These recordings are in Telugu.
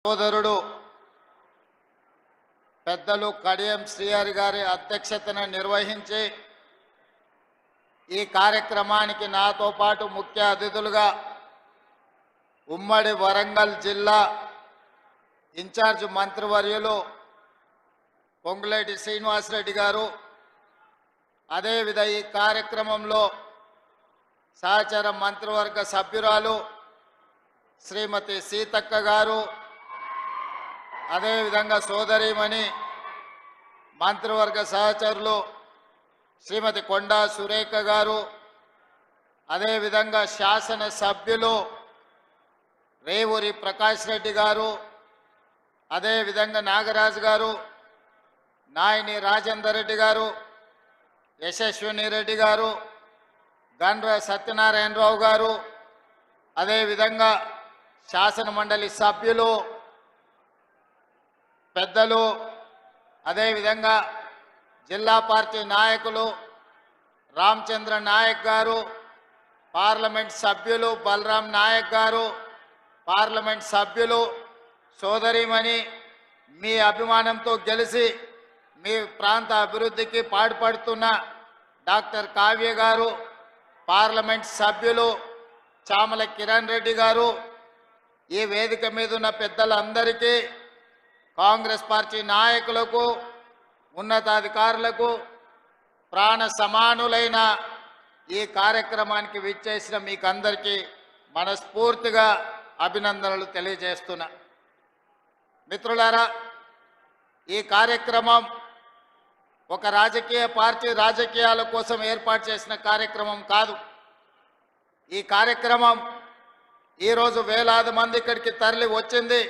సోదరుడు పెద్దలు కడియం శ్రీహరి గారి అధ్యక్షతన నిర్వహించి ఈ కార్యక్రమానికి నాతో పాటు ముఖ్య అతిథులుగా ఉమ్మడి వరంగల్ జిల్లా ఇన్ఛార్జ్ మంత్రివర్యులు పొంగులేటి శ్రీనివాసరెడ్డి గారు, అదేవిధంగా ఈ కార్యక్రమంలో సహచర మంత్రివర్గ సభ్యురాలు శ్రీమతి సీతక్క గారు, అదేవిధంగా సోదరీమణి మంత్రివర్గ సహచరులు శ్రీమతి కొండా సురేఖ గారు, అదేవిధంగా శాసన సభ్యులు రేవూరి ప్రకాష్ రెడ్డి గారు, అదేవిధంగా నాగరాజు గారు, నాయని రాజేందర్ రెడ్డి గారు, యశస్విని రెడ్డి గారు, గండ్ర సత్యనారాయణరావు గారు, అదేవిధంగా శాసన మండలి సభ్యులు పెద్దలు, అదేవిధంగా జిల్లా పార్టీ నాయకులు రామచంద్ర నాయక్ గారు, పార్లమెంట్ సభ్యులు బలరాం నాయక్ గారు, పార్లమెంట్ సభ్యులు సోదరిమణి మీ అభిమానంతో గెలిచి మీ ప్రాంత అభివృద్ధికి పాటుపడుతున్న డాక్టర్ కావ్య గారు, పార్లమెంట్ సభ్యులు చామల కిరణ్ రెడ్డి గారు, ఈ వేదిక మీద ఉన్న పెద్దలందరికీ, కాంగ్రెస్ పార్టీ నాయకులకు, ఉన్నతాధికారులకు, ప్రాణ సమానులైన ఈ కార్యక్రమానికి విచ్చేసిన మీకందరికీ మనస్ఫూర్తిగా అభినందనలు తెలియజేస్తున్నా. మిత్రులారా, ఈ కార్యక్రమం ఒక రాజకీయ పార్టీ రాజకీయాల కోసం ఏర్పాటు చేసిన కార్యక్రమం కాదు. ఈ కార్యక్రమం ఈరోజు వేలాది మంది ఇక్కడికి తరలి వచ్చింది.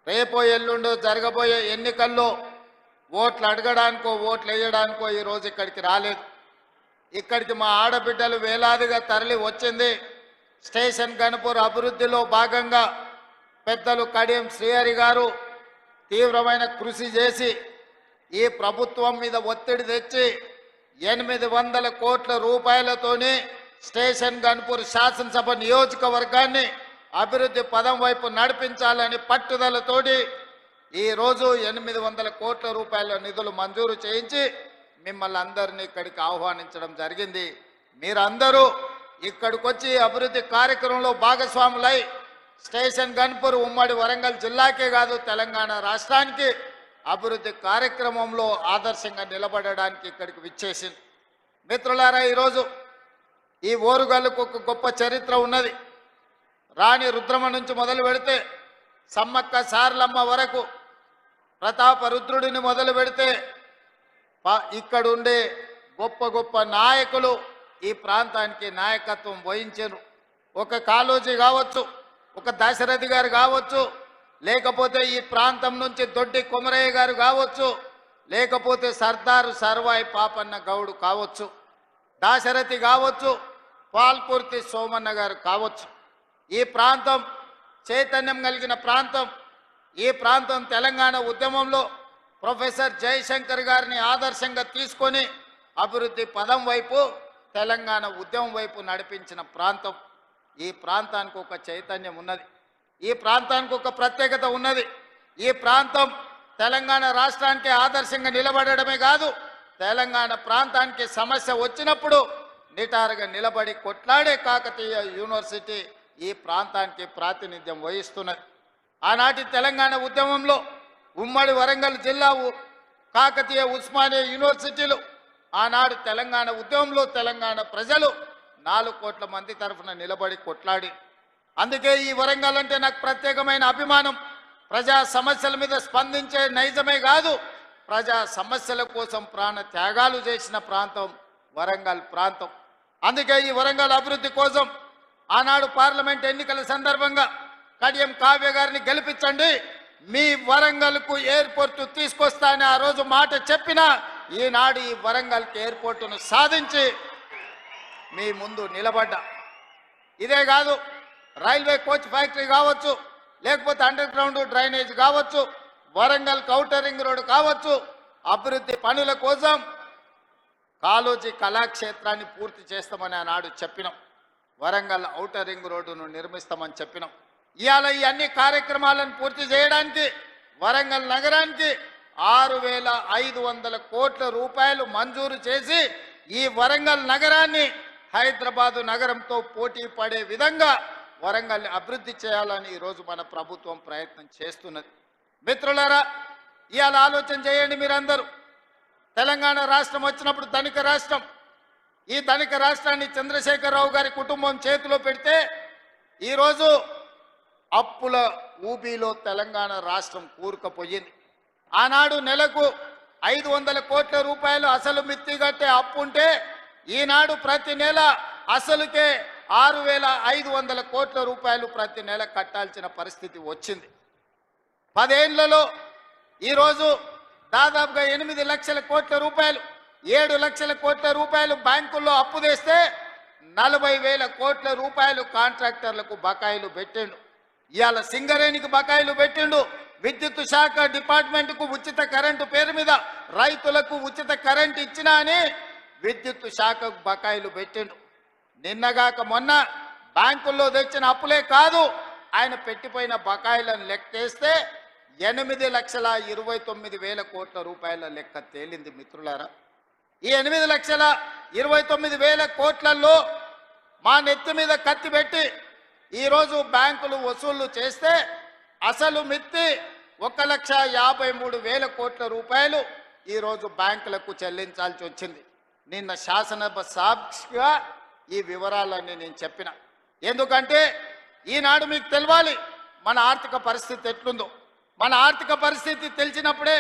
రేపో ఎల్లుండో జరగబోయే ఎన్నికల్లో ఓట్లు అడగడానికో ఓట్లు వేయడానికో ఈరోజు ఇక్కడికి రాలేదు. ఇక్కడికి మా ఆడబిడ్డలు వేలాదిగా తరలి వచ్చింది. స్టేషన్ గణపూర్ అభివృద్ధిలో భాగంగా పెద్దలు కడియం శ్రీహరి గారు తీవ్రమైన కృషి చేసి ఈ ప్రభుత్వం మీద ఒత్తిడి తెచ్చి 800 కోట్ల రూపాయలతోని స్టేషన్ గణపూర్ శాసనసభ నియోజకవర్గాన్ని అభివృద్ధి పదం వైపు నడిపించాలని పట్టుదలతోటి ఈరోజు 800 కోట్ల రూపాయల నిధులు మంజూరు చేయించి మిమ్మల్ని అందరినీ ఇక్కడికి ఆహ్వానించడం జరిగింది. మీరందరూ ఇక్కడికి వచ్చి అభివృద్ధి కార్యక్రమంలో భాగస్వాములై స్టేషన్ గణపూర్ ఉమ్మడి వరంగల్ జిల్లాకే కాదు తెలంగాణ రాష్ట్రానికి అభివృద్ధి కార్యక్రమంలో ఆదర్శంగా నిలబడడానికి ఇక్కడికి విచ్చేసింది. మిత్రులారా, ఈరోజు ఈ ఓరుగల్లుకు ఒక గొప్ప చరిత్ర ఉన్నది. రాణి రుద్రమ నుంచి మొదలు పెడితే సమ్మక్క సారలమ్మ వరకు, ప్రతాప రుద్రుడిని మొదలు పెడితే ఇక్కడుండే గొప్ప గొప్ప నాయకులు ఈ ప్రాంతానికి నాయకత్వం వహించారు. ఒక కాళోజీ కావచ్చు, ఒక దశరథి గారు కావచ్చు, లేకపోతే ఈ ప్రాంతం నుంచి దొడ్డి కొమరయ్య గారు కావచ్చు, లేకపోతే సర్దారు సర్వాయి పాపన్న గౌడు కావచ్చు, దాశరథి కావచ్చు, పాల్కుర్తి సోమన్న గారు కావచ్చు. ఈ ప్రాంతం చైతన్యం కలిగిన ప్రాంతం. ఈ ప్రాంతం తెలంగాణ ఉద్యమంలో ప్రొఫెసర్ జయశంకర్ గారిని ఆదర్శంగా తీసుకొని అభివృద్ధి పదం వైపు తెలంగాణ ఉద్యమం వైపు నడిపించిన ప్రాంతం. ఈ ప్రాంతానికి ఒక చైతన్యం ఉన్నది. ఈ ప్రాంతానికి ఒక ప్రత్యేకత ఉన్నది. ఈ ప్రాంతం తెలంగాణ రాష్ట్రానికి ఆదర్శంగా నిలబడమే కాదు, తెలంగాణ ప్రాంతానికి సమస్య వచ్చినప్పుడు నిటారుగా నిలబడి కొట్లాడే కాకతీయ యూనివర్సిటీ ఈ ప్రాంతానికి ప్రాతినిధ్యం వహిస్తున్నది. ఆనాటి తెలంగాణ ఉద్యమంలో ఉమ్మడి వరంగల్ జిల్లా కాకతీయ ఉస్మానియా యూనివర్సిటీలు ఆనాడు తెలంగాణ ఉద్యమంలో తెలంగాణ ప్రజలు 4 కోట్ల మంది తరఫున నిలబడి కొట్లాడి. అందుకే ఈ వరంగల్ అంటే నాకు ప్రత్యేకమైన అభిమానం. ప్రజా సమస్యల మీద స్పందించే నైజమే కాదు, ప్రజా సమస్యల కోసం ప్రాణ త్యాగాలు చేసిన ప్రాంతం వరంగల్ ప్రాంతం. అందుకే ఈ వరంగల్ అభివృద్ధి కోసం ఆనాడు పార్లమెంట్ ఎన్నికల సందర్భంగా కడియం కావ్య గారిని గెలిపించండి, మీ వరంగల్కు ఎయిర్పోర్టు తీసుకొస్తానని ఆ రోజు మాట చెప్పిన ఈనాడు ఈ వరంగల్కి ఎయిర్పోర్టును సాధించి మీ ముందు నిలబడ్డా. ఇదే కాదు, రైల్వే కోచ్ ఫ్యాక్టరీ కావచ్చు, లేకపోతే అండర్ గ్రౌండ్ డ్రైనేజ్ కావచ్చు, వరంగల్ ఔటర్ రింగ్ రోడ్ కావచ్చు, అభివృద్ధి పనుల కోసం కాళోజీ కళాక్షేత్రాన్ని పూర్తి చేస్తామని ఆనాడు చెప్పినాం. వరంగల్ ఔటర్ రింగ్ రోడ్డును నిర్మిస్తామని చెప్పినాం. ఇవాళ ఈ అన్ని కార్యక్రమాలను పూర్తి చేయడానికి వరంగల్ నగరానికి 6,500 కోట్ల రూపాయలు మంజూరు చేసి ఈ వరంగల్ నగరాన్ని హైదరాబాదు నగరంతో పోటీ పడే విధంగా వరంగల్ని అభివృద్ధి చేయాలని ఈరోజు మన ప్రభుత్వం ప్రయత్నం చేస్తున్నది. మిత్రులారా, ఇవాళ ఆలోచన చేయండి మీరందరూ. తెలంగాణ రాష్ట్రం వచ్చినప్పుడు ధనిక రాష్ట్రం. ఈ ధనిక రాష్ట్రాన్ని చంద్రశేఖరరావు గారి కుటుంబం చేతిలో పెడితే ఈరోజు అప్పుల ఊబిలో తెలంగాణ రాష్ట్రం కూరుకుపోయింది. ఆనాడు నెలకు 500 కోట్ల రూపాయలు అసలు మిత్తి కట్టే అప్పు ఉంటే ఈనాడు ప్రతి నెల అసలుకే 6,500 కోట్ల రూపాయలు ప్రతి నెల కట్టాల్సిన పరిస్థితి వచ్చింది. 10 ఏళ్లలో ఈరోజు దాదాపుగా 8 లక్షల కోట్ల రూపాయలు 7 లక్షల కోట్ల రూపాయలు బ్యాంకుల్లో అప్పు తెస్తే 40,000 కోట్ల రూపాయలు కాంట్రాక్టర్లకు బకాయిలు పెట్టిండు. ఇవాళ సింగరేణికి బకాయిలు పెట్టిండు. విద్యుత్ శాఖ డిపార్ట్మెంట్కు ఉచిత కరెంటు పేరు మీద రైతులకు ఉచిత కరెంటు ఇచ్చినా అని విద్యుత్ శాఖకు బకాయిలు పెట్టిండు. నిన్నగాక మొన్న బ్యాంకుల్లో తెచ్చిన అప్పులే కాదు, ఆయన పెట్టిపోయిన బకాయిలను లెక్కేస్తే 8,29,000 కోట్ల రూపాయల లెక్క తేలింది. మిత్రులారా, ఈ 8,29,000 కోట్లలో మా నెత్తి మీద కత్తి పెట్టి ఈరోజు బ్యాంకులు వసూళ్లు చేస్తే అసలు మిత్తి 1,53,000 కోట్ల రూపాయలు ఈరోజు బ్యాంకులకు చెల్లించాల్సి వచ్చింది. నిన్న శాసనసభ సాక్షిగా ఈ వివరాలన్నీ నేను చెప్పిన. ఎందుకంటే ఈనాడు మీకు తెలవాలి మన ఆర్థిక పరిస్థితి ఎట్లుందో. మన ఆర్థిక పరిస్థితి తెలిసినప్పుడే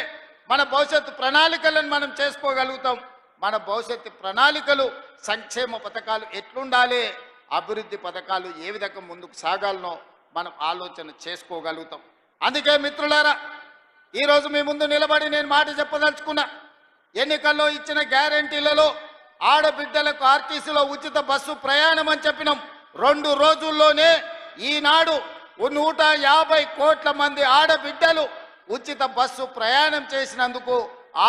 మన భవిష్యత్తు ప్రణాళికలను మనం చేసుకోగలుగుతాం. మన భవిష్యత్తు ప్రణాళికలు, సంక్షేమ పథకాలు ఎట్లుండాలి, అభివృద్ధి పథకాలు ఏ విధంగా ముందుకు సాగాలనో మనం ఆలోచన చేసుకోగలుగుతాం. అందుకే మిత్రులారా, ఈరోజు మీ ముందు నిలబడి నేను మాట చెప్పదలుచుకున్నా. ఎన్నికల్లో ఇచ్చిన గ్యారంటీలలో ఆడబిడ్డలకు ఆర్టీసీలో ఉచిత బస్సు ప్రయాణం అని చెప్పినాం. 2 రోజుల్లోనే ఈనాడు 150 కోట్ల మంది ఆడబిడ్డలు ఉచిత బస్సు ప్రయాణం చేసినందుకు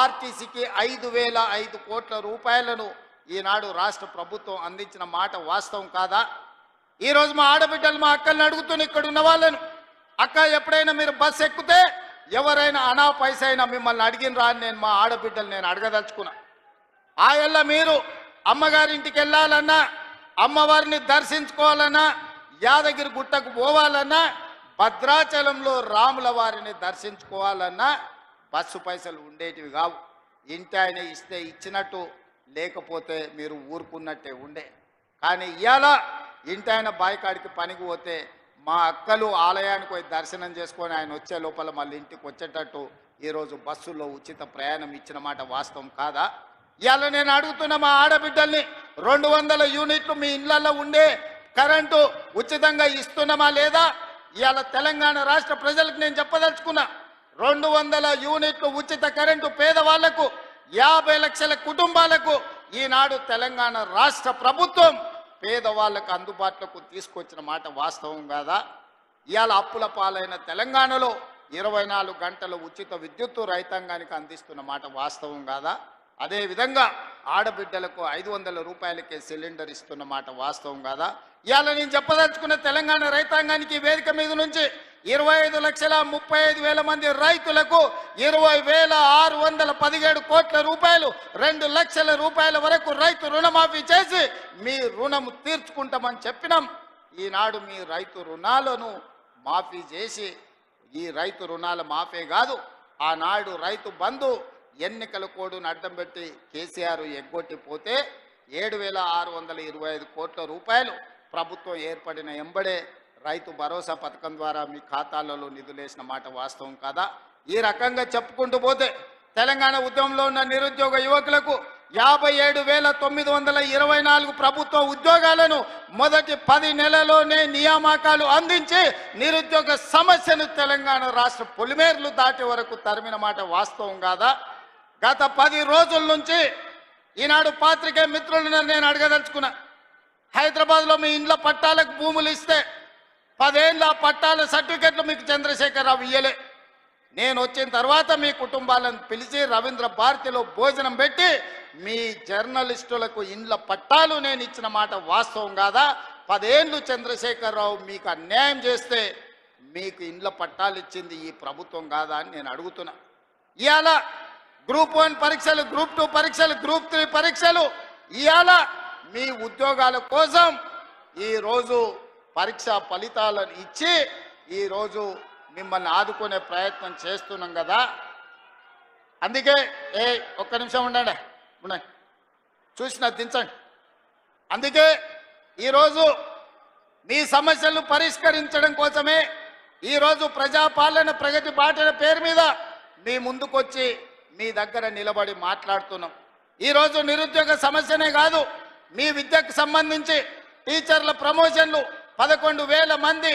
ఆర్టీసీకి 5,005 కోట్ల రూపాయలను ఈనాడు రాష్ట్ర ప్రభుత్వం అందించిన మాట వాస్తవం కాదా? ఈరోజు మా ఆడబిడ్డలు, మా అక్కల్ని అడుగుతున్న ఇక్కడ ఉన్న వాళ్ళను, అక్క ఎప్పుడైనా మీరు బస్సు ఎక్కితే ఎవరైనా అనా పైసైనా మిమ్మల్ని అడిగినరా అని నేను మా ఆడబిడ్డలు నేను అడగదలుచుకున్నా. ఆయల్ల మీరు అమ్మగారింటికి వెళ్ళాలన్నా, అమ్మవారిని దర్శించుకోవాలన్నా, యాదగిరి గుట్టకు పోవాలన్నా, భద్రాచలంలో రాముల వారిని దర్శించుకోవాలన్నా బస్సు పైసలు ఉండేటివి కావు. ఇంటి ఆయన ఇస్తే ఇచ్చినట్టు, లేకపోతే మీరు ఊరుకున్నట్టే ఉండే. కానీ ఇవాళ ఇంటి ఆయన బాయికాడికి పనికి పోతే మా అక్కలు ఆలయానికి పోయి దర్శనం చేసుకొని ఆయన వచ్చే లోపల మళ్ళీ ఇంటికి వచ్చేటట్టు ఈరోజు బస్సుల్లో ఉచిత ప్రయాణం ఇచ్చిన మాట వాస్తవం కాదా? ఇవాళ నేను అడుగుతున్న మా ఆడబిడ్డల్ని, 200 యూనిట్లు మీ ఇళ్లలో ఉండే కరెంటు ఉచితంగా ఇస్తున్నామా లేదా? ఇవాళ తెలంగాణ రాష్ట్ర ప్రజలకు నేను చెప్పదలుచుకున్నా, 200 యూనిట్లు ఉచిత కరెంటు పేదవాళ్లకు, 50 లక్షల కుటుంబాలకు ఈనాడు తెలంగాణ రాష్ట్ర ప్రభుత్వం పేదవాళ్లకు అందుబాటులోకి తీసుకొచ్చిన మాట వాస్తవం కాదా? ఇవాళ అప్పుల పాలైన తెలంగాణలో 24 గంటల ఉచిత విద్యుత్తు రైతాంగానికి అందిస్తున్న మాట వాస్తవం కాదా? అదేవిధంగా ఆడబిడ్డలకు 500 రూపాయలకే సిలిండర్ ఇస్తున్న మాట వాస్తవం కాదా? ఇవాళ నేను చెప్పదలుచుకున్న తెలంగాణ రైతాంగానికి వేదిక మీద నుంచి 25,35,000 మంది రైతులకు 20,617 కోట్ల రూపాయలు, 2 లక్షల రూపాయల వరకు రైతు రుణమాఫీ చేసి మీ రుణం తీర్చుకుంటామని చెప్పినాం. ఈనాడు మీ రైతు రుణాలను మాఫీ చేసి, ఈ రైతు రుణాల మాఫీ కాదు, ఆనాడు రైతు బంధు ఎన్నికల కోడ్ను అడ్డం పెట్టి కేసీఆర్ ఎగ్గొట్టిపోతే 7,625 కోట్ల రూపాయలు ప్రభుత్వం ఏర్పడిన ఎంబడే రైతు భరోసా పథకం ద్వారా మీ ఖాతాలలో నిధులేసిన మాట వాస్తవం కాదా? ఈ రకంగా చెప్పుకుంటూ పోతే తెలంగాణ ఉద్యమంలో ఉన్న నిరుద్యోగ యువకులకు 57,924 ప్రభుత్వ ఉద్యోగాలను మొదటి 10 నెలల్లోనే నియామకాలు అందించి నిరుద్యోగ సమస్యను తెలంగాణ రాష్ట్ర పొలిమేర్లు దాటే వరకు తరిమిన మాట వాస్తవం కాదా? గత 10 రోజుల నుంచి ఈనాడు పాత్రికేయ మిత్రులను నేను అడగదలుచుకున్నా. హైదరాబాద్లో మీ ఇండ్ల పట్టాలకు భూములు ఇస్తే 10 ఏళ్ళ పట్టాల సర్టిఫికెట్లు మీకు చంద్రశేఖరరావు ఇయ్యలే. నేను వచ్చిన తర్వాత మీ కుటుంబాలను పిలిచి రవీంద్ర భారతిలో భోజనం పెట్టి మీ జర్నలిస్టులకు ఇండ్ల పట్టాలు నేను ఇచ్చిన మాట వాస్తవం కాదా? 10 ఏళ్ళు చంద్రశేఖరరావు మీకు అన్యాయం చేస్తే మీకు ఇండ్ల పట్టాలు ఇచ్చింది ఈ ప్రభుత్వం కాదా అని నేను అడుగుతున్నా. ఇవాళ గ్రూప్ 1 పరీక్షలు, గ్రూప్ 2 పరీక్షలు, గ్రూప్ 3 పరీక్షలు, ఇవాళ మీ ఉద్యోగాల కోసం ఈరోజు పరీక్షా ఫలితాలను ఇచ్చి ఈరోజు మిమ్మల్ని ఆదుకునే ప్రయత్నం చేస్తున్నాం కదా. అందుకే ఒక్క నిమిషం ఉండండి, చూసిన దించండి. అందుకే ఈరోజు మీ సమస్యలను పరిష్కరించడం కోసమే ఈరోజు ప్రజాపాలన ప్రగతి బాటల పేరు మీద మీ ముందుకొచ్చి మీ దగ్గర నిలబడి మాట్లాడుతున్నాం. ఈరోజు నిరుద్యోగ సమస్యనే కాదు, మీ విద్యకు సంబంధించి టీచర్ల ప్రమోషన్లు 11,000 మంది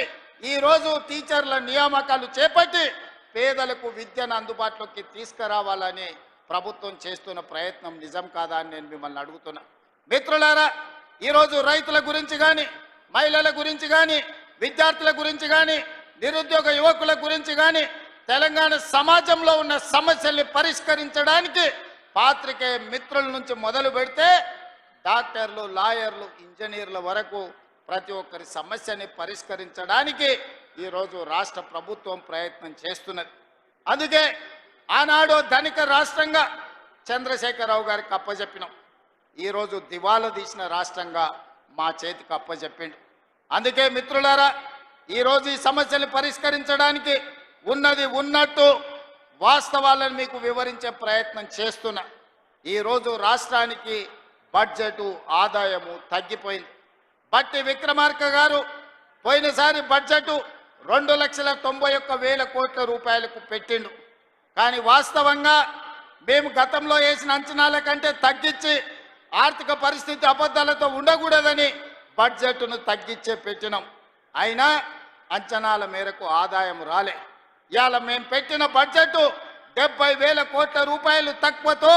ఈరోజు టీచర్ల నియామకాలు చేపట్టి పేదలకు విద్యను అందుబాటులోకి తీసుకురావాలని ప్రభుత్వం చేస్తున్న ప్రయత్నం నిజం కాదా అని నేను మిమ్మల్ని అడుగుతున్నా. మిత్రులారా, ఈరోజు రైతుల గురించి కానీ, మహిళల గురించి కానీ, విద్యార్థుల గురించి కానీ, నిరుద్యోగ యువకుల గురించి కానీ, తెలంగాణ సమాజంలో ఉన్న సమస్యల్ని పరిష్కరించడానికి పాత్రికేయ మిత్రుల నుంచి మొదలు పెడితే డాక్టర్లు, లాయర్లు, ఇంజనీర్ల వరకు ప్రతి ఒక్కరి సమస్యని పరిష్కరించడానికి ఈరోజు రాష్ట్ర ప్రభుత్వం ప్రయత్నం చేస్తున్నది. అందుకే ఆనాడు ధనిక రాష్ట్రంగా చంద్రశేఖరరావు గారికి అప్పచెప్పినాం. ఈరోజు దివాలా తీసిన రాష్ట్రంగా మా చేతికి అప్పచెప్పిండు. అందుకే మిత్రులారా, ఈరోజు ఈ సమస్యలు పరిష్కరించడానికి ఉన్నది ఉన్నట్టు వాస్తవాలను మీకు వివరించే ప్రయత్నం చేస్తున్నా. ఈరోజు రాష్ట్రానికి బడ్జెటు ఆదాయము తగ్గిపోయింది. బట్టి విక్రమార్క గారు పోయినసారి బడ్జెటు 2,91,000 కోట్ల రూపాయలకు పెట్టిండు. కానీ వాస్తవంగా మేము గతంలో వేసిన అంచనాల కంటే తగ్గించి ఆర్థిక పరిస్థితి అబద్ధాలతో ఉండకూడదని బడ్జెట్ను తగ్గించే పెట్టినాం. అయినా అంచనాల మేరకు ఆదాయం రాలే. ఇవాళ మేము పెట్టిన బడ్జెట్ 70,000 కోట్ల రూపాయలు తక్కువతో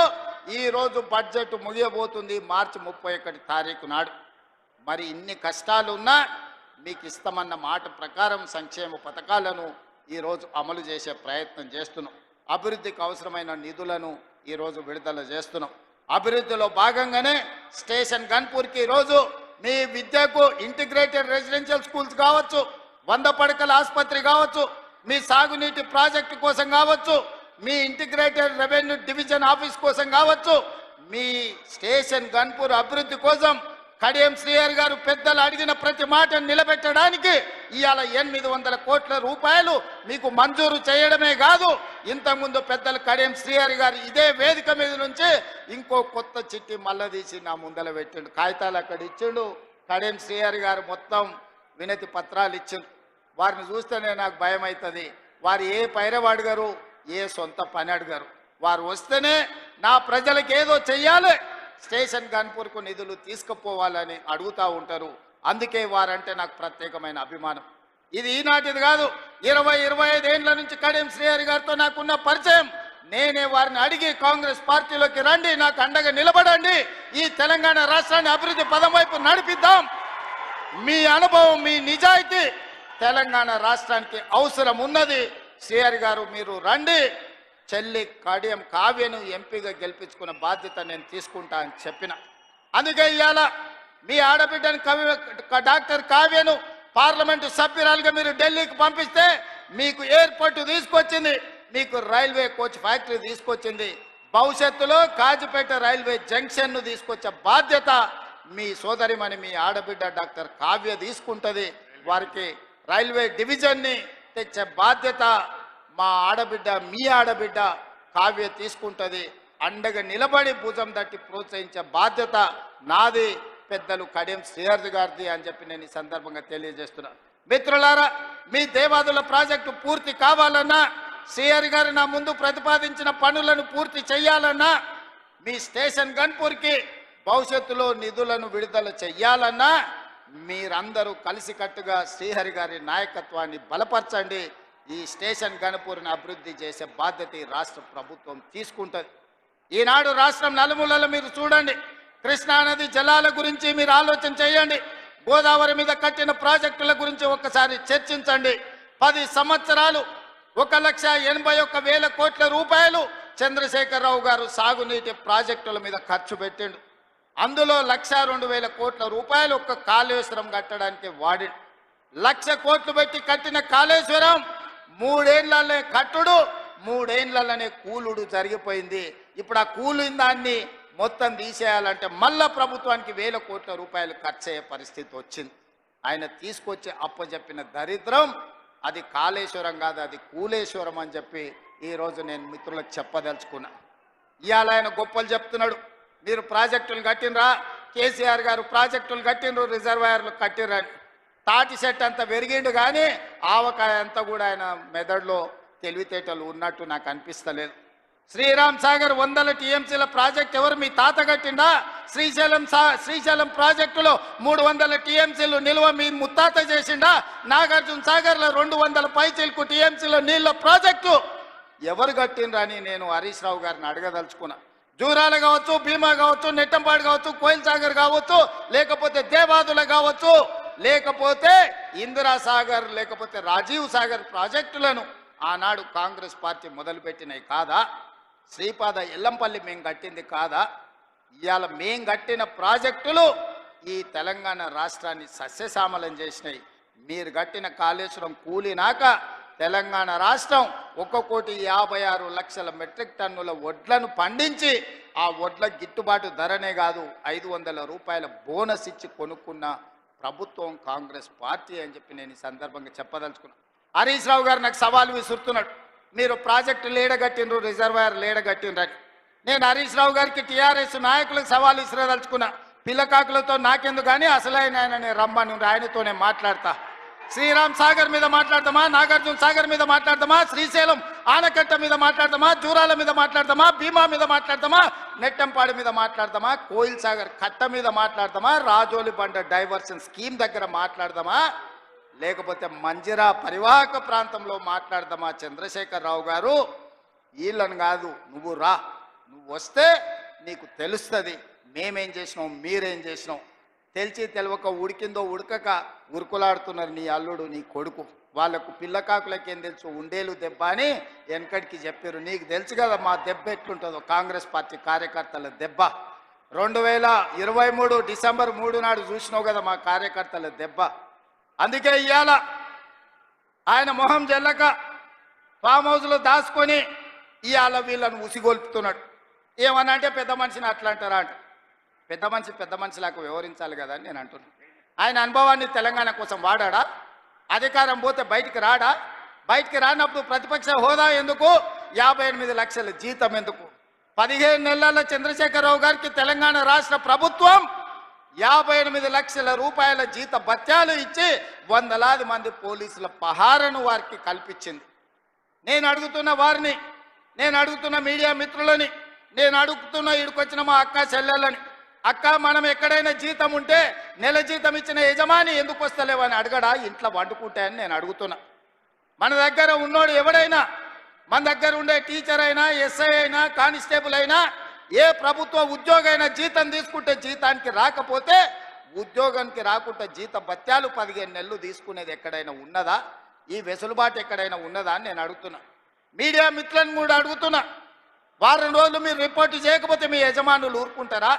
ఈరోజు బడ్జెట్ ముగియబోతుంది మార్చి 31 తారీఖు నాడు. మరి ఇన్ని కష్టాలు ఉన్నా మీకు ఇస్తామన్న మాట ప్రకారం సంక్షేమ పథకాలను ఈరోజు అమలు చేసే ప్రయత్నం చేస్తున్నాం. అభివృద్ధికి అవసరమైన నిధులను ఈరోజు విడుదల చేస్తున్నాం. అభివృద్ధిలో భాగంగానే స్టేషన్ గన్పూర్కి ఈరోజు మీ విద్యకు ఇంటిగ్రేటెడ్ రెసిడెన్షియల్ స్కూల్స్ కావచ్చు, 100 పడకల ఆసుపత్రి కావచ్చు, మీ సాగునీటి ప్రాజెక్టు కోసం కావచ్చు, మీ ఇంటిగ్రేటెడ్ రెవెన్యూ డివిజన్ ఆఫీస్ కోసం కావచ్చు, మీ స్టేషన్ గన్పూర్ అభివృద్ధి కోసం కడియం శ్రీహరి గారు పెద్దలు అడిగిన ప్రతి మాట నిలబెట్టడానికి ఇవాళ 800 కోట్ల రూపాయలు మీకు మంజూరు చేయడమే కాదు, ఇంతకుముందు పెద్దలు కడియం శ్రీహరి గారు ఇదే వేదిక మీద నుంచి ఇంకో కొత్త చిట్టి మళ్ళా తీసి నా ముందల పెట్టిండు. కాగితాలు అక్కడ ఇచ్చిండు. కడియం శ్రీహరి గారు మొత్తం వినతి పత్రాలు ఇచ్చిండు. వారిని చూస్తేనే నాకు భయం అవుతుంది. వారు ఏ పైరవ అడిగారు, ఏ సొంత పని అడిగారు. వారు వస్తేనే నా ప్రజలకు ఏదో చెయ్యాలి, స్టేషన్ గన్పూర్కు నిధులు తీసుకుపోవాలని అడుగుతూ ఉంటారు. అందుకే వారంటే నాకు ప్రత్యేకమైన అభిమానం. ఇది ఈనాటిది కాదు, 20-25 ఏళ్ల నుంచి కడియం శ్రీహరి గారితో నాకున్న పరిచయం. నేనే వారిని అడిగి కాంగ్రెస్ పార్టీలోకి రండి, నాకు అండగా నిలబడండి, ఈ తెలంగాణ రాష్ట్రాన్ని అభివృద్ధి పదం వైపు నడిపిద్దాం, మీ అనుభవం, మీ నిజాయితీ తెలంగాణ రాష్ట్రానికి అవసరం ఉన్నది, శ్రీహరి గారు మీరు రండి, చెల్లి కడియం కావ్యను ఎంపీగా గెలిపించుకున్న బాధ్యత నేను తీసుకుంటా అని చెప్పిన. అందుకే ఇవాళ మీ ఆడబిడ్డను డాక్టర్ కావ్యను పార్లమెంటు సభ్యురాలుగా మీరు ఢిల్లీకి పంపిస్తే మీకు ఎయిర్పోర్ట్ తీసుకొచ్చింది, మీకు రైల్వే కోచ్ ఫ్యాక్టరీ తీసుకొచ్చింది, భవిష్యత్తులో కాజిపేట రైల్వే జంక్షన్ను తీసుకొచ్చే బాధ్యత మీ సోదరిమణి మీ ఆడబిడ్డ డాక్టర్ కావ్య తీసుకుంటుంది. వారికి రైల్వే డివిజన్ని తెచ్చే బాధ్యత మా ఆడబిడ్డ మీ ఆడబిడ్డ కావ్య తీసుకుంటుంది. అండగా నిలబడి భుజం తట్టి ప్రోత్సహించే బాధ్యత నాది, పెద్దలు కడియం శ్రీహరి గారిది అని చెప్పి నేను ఈ సందర్భంగా తెలియజేస్తున్నాను. మిత్రులారా, మీ దేవాదుల ప్రాజెక్టు పూర్తి కావాలన్నా, శ్రీహరి గారు నా ముందు ప్రతిపాదించిన పనులను పూర్తి చేయాలన్నా, మీ స్టేషన్ గన్పూర్కి భవిష్యత్తులో నిధులను విడుదల చెయ్యాలన్నా మీరందరూ కలిసికట్టుగా శ్రీహరి గారి నాయకత్వాన్ని బలపరచండి. ఈ స్టేషన్ గన్పూర్ని అభివృద్ధి చేసే బాధ్యత ఈ రాష్ట్ర ప్రభుత్వం తీసుకుంటుంది. ఈనాడు రాష్ట్రం నలుమూలలో మీరు చూడండి, కృష్ణానది జలాల గురించి మీరు ఆలోచన చేయండి, గోదావరి మీద కట్టిన ప్రాజెక్టుల గురించి ఒక్కసారి చర్చించండి. 10 సంవత్సరాలు 1,81,000 కోట్ల రూపాయలు చంద్రశేఖరరావు గారు సాగునీటి ప్రాజెక్టుల మీద ఖర్చు పెట్టిండు. అందులో 1,02,000 కోట్ల రూపాయలు ఒక్క కాళేశ్వరం కట్టడానికి వాడి. 1,00,000 కోట్లు పెట్టి కట్టిన కాళేశ్వరం 3 ఏళ్లనే కట్టుడు 3 ఏళ్లనే కూలుడు జరిగిపోయింది. ఇప్పుడు ఆ కూలిన దాన్ని మొత్తం తీసేయాలంటే మళ్ళా ప్రభుత్వానికి 1,000 కోట్ల రూపాయలు ఖర్చు అయ్యే పరిస్థితి వచ్చింది. ఆయన తీసుకొచ్చి అప్పచెప్పిన దరిద్రం అది కాళేశ్వరం కాదు, అది కూలేశ్వరం అని చెప్పి ఈరోజు నేను మిత్రులకు చెప్పదలుచుకున్నా. ఇవాళ ఆయన గొప్పలు చెప్తున్నాడు, మీరు ప్రాజెక్టులు కట్టినరా, కేసీఆర్ గారు ప్రాజెక్టులు కట్టినరు, రిజర్వాయర్లు కట్టిరని. తాటి సెట్ అంతా పెరిగిండు కానీ ఆవకాయ అంతా కూడా ఆయన మెదడులో తెలివితేటలు ఉన్నట్టు నాకు అనిపిస్తలేదు. శ్రీరామ్ సాగర్ 100 టీఎంసీల ప్రాజెక్ట్ ఎవరు మీ తాత కట్టిండా? శ్రీశైలం ప్రాజెక్టులో 300 టీఎంసీలు నిల్వ మీ ముత్తాత చేసిండా? నాగార్జున సాగర్లో 200 పైచీలకు టీఎంసీల నీళ్ళ ప్రాజెక్టు ఎవరు కట్టిండ్రా అని నేను హరీష్ రావు గారిని అడగదలుచుకున్నా. జూరాల కావచ్చు, భీమా కావచ్చు, నెట్టంపాడు కావచ్చు, కోయిల్ సాగర్ కావచ్చు, లేకపోతే దేవాదుల కావచ్చు, లేకపోతే ఇందిరా సాగర్, లేకపోతే రాజీవ్ సాగర్ ప్రాజెక్టులను ఆనాడు కాంగ్రెస్ పార్టీ మొదలుపెట్టినవి కాదా? శ్రీపాద ఎల్లంపల్లి మేము కట్టింది కాదా? ఇవాళ మేం కట్టిన ప్రాజెక్టులు ఈ తెలంగాణ రాష్ట్రాన్ని సస్యశ్యామలం చేసినాయి. మీరు కట్టిన కాళేశ్వరం కూలినాక తెలంగాణ రాష్ట్రం 1,56,00,000 మెట్రిక్ టన్నుల వడ్లను పండించి ఆ వడ్ల గిట్టుబాటు ధరనే కాదు 500 రూపాయల బోనస్ ఇచ్చి కొనుక్కున్న ప్రభుత్వం కాంగ్రెస్ పార్టీ అని చెప్పి నేను ఈ సందర్భంగా చెప్పదలుచుకున్నాను. హరీష్ రావు గారు నాకు సవాల్ విసురుతున్నాడు, మీరు ప్రాజెక్టు లేడగట్టినరు, రిజర్వాయర్ లేడగట్టినరని. నేను హరీష్ రావు గారికి టీఆర్ఎస్ నాయకులకు సవాల్ విసిరదలుచుకున్నా. పిల్లకాకులతో నాకెందుకు కానీ అసలైన ఆయన రమ్మని ఆయనతోనే మాట్లాడతా. శ్రీరామ్ సాగర్ మీద మాట్లాడతామా, నాగార్జున సాగర్ మీద మాట్లాడతామా, శ్రీశైలం ఆనకట్ట మీద మాట్లాడతామా, జూరాల మీద మాట్లాడతామా, భీమా మీద మాట్లాడతామా, నెట్టంపాడు మీద మాట్లాడతామా, కోయిల్ సాగర్ కట్ట మీద మాట్లాడతామా, రాజోలి బండ డైవర్షన్ స్కీమ్ దగ్గర మాట్లాడదామా, లేకపోతే మంజిరా పరివాహక ప్రాంతంలో మాట్లాడదామా? చంద్రశేఖర్ రావు గారు వీళ్ళని కాదు, నువ్వు రా, నువ్వు వస్తే నీకు తెలుస్తుంది మేమేం చేసినాం, మీరేం చేసినాం. తెలిసి తెలవక ఉడికిందో ఉడకక ఉరుకులాడుతున్నారు నీ అల్లుడు, నీ కొడుకు. వాళ్లకు పిల్లకాకులకేం తెలుసు, ఉండేలు దెబ్బ అని వెనకడికి చెప్పారు. నీకు తెలుసు కదా మా దెబ్బ ఎట్లుంటుందో, కాంగ్రెస్ పార్టీ కార్యకర్తల దెబ్బ. 2023 డిసెంబర్ 3 నాడు చూసినావు కదా మా కార్యకర్తల దెబ్బ. అందుకే ఇవాళ ఆయన మొహం జల్లక ఫామ్ హౌస్లో దాచుకొని ఇవాళ వీళ్ళను ఉసిగొల్పుతున్నాడు. ఏమన్నా అంటే పెద్ద మనిషిని అట్లా అంటారా అంట. పెద్ద మనిషిలాగా వివరించాలి కదా అని నేను అంటున్నాను. ఆయన అనుభవాన్ని తెలంగాణ కోసం వాడా? అధికారం పోతే బయటికి రాడా? బయటికి రానప్పుడు ప్రతిపక్ష హోదా ఎందుకు? 58 లక్షల జీతం ఎందుకు? 15 నెలల చంద్రశేఖరరావు గారికి తెలంగాణ రాష్ట్ర ప్రభుత్వం 58 లక్షల రూపాయల జీత భత్యాలు ఇచ్చి వందలాది మంది పోలీసుల పహారను వారికి కల్పించింది. నేను అడుగుతున్న వారిని, నేను అడుగుతున్న మీడియా మిత్రులని, నేను అడుగుతున్న ఇడికొచ్చిన మా అక్క చెల్లెళ్ళని, అక్క మనం ఎక్కడైనా జీతం ఉంటే నెల జీతం ఇచ్చిన యజమాని ఎందుకు వస్తలేవని అడగడా? ఇంట్లో వండుకుంటాయని నేను అడుగుతున్నా. మన దగ్గర ఉన్నోడు ఎవడైనా, మన దగ్గర ఉండే టీచర్ అయినా, ఎస్ఐ అయినా, కానిస్టేబుల్ అయినా, ఏ ప్రభుత్వ ఉద్యోగైనా జీతం తీసుకుంటే జీతానికి రాకపోతే ఉద్యోగానికి రాకుండా జీత భత్యాలు 15 నెలలు తీసుకునేది ఎక్కడైనా ఉన్నదా? ఈ వెసులుబాటు ఎక్కడైనా ఉన్నదా అని నేను అడుగుతున్నా. మీడియా మిత్రులను కూడా అడుగుతున్నా, వారం రోజులు మీరు రిపోర్టు చేయకపోతే మీ యజమానులు ఊరుకుంటారా?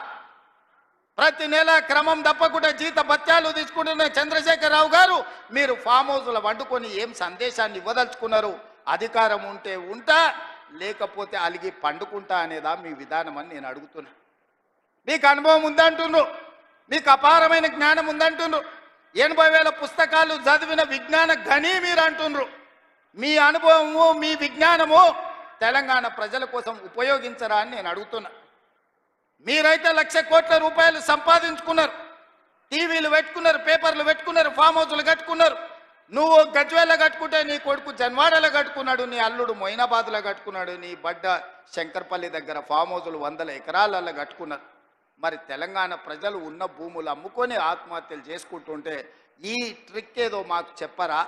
ప్రతి నెల క్రమం తప్పకుండా జీత భత్యాలు తీసుకుంటున్న చంద్రశేఖరరావు గారు మీరు ఫామ్ హౌస్లో వండుకొని ఏం సందేశాన్ని ఇవ్వదలుచుకున్నారు? అధికారం ఉంటే ఉంటా, లేకపోతే అలిగి పండుకుంటా అనేదా మీ విధానం అని నేను అడుగుతున్నా. మీకు అనుభవం ఉందంటుండ్రు, మీకు అపారమైన జ్ఞానం ఉందంటుండ్రు, 80,000 పుస్తకాలు చదివిన విజ్ఞాన గని మీరు అంటుండ్రు. మీ అనుభవము, మీ విజ్ఞానము తెలంగాణ ప్రజల కోసం ఉపయోగించరా అని నేను అడుగుతున్నా. మీరైతే 1,00,000 కోట్ల రూపాయలు సంపాదించుకున్నారు, టీవీలు పెట్టుకున్నారు, పేపర్లు పెట్టుకున్నారు, ఫామ్ హౌస్లు కట్టుకున్నారు. నువ్వు గజ్వేల్లో కట్టుకుంటే నీ కొడుకు జన్వాడలో కట్టుకున్నాడు, నీ అల్లుడు మొయినాబాద్లో కట్టుకున్నాడు, నీ బడ్డ శంకర్పల్లి దగ్గర ఫామ్ హౌజులు 100 ఎకరాలలో కట్టుకున్నారు. మరి తెలంగాణ ప్రజలు ఉన్న భూములు అమ్ముకొని ఆత్మహత్యలు చేసుకుంటుంటే ఈ ట్రిక్ ఏదో మాకు చెప్పరా?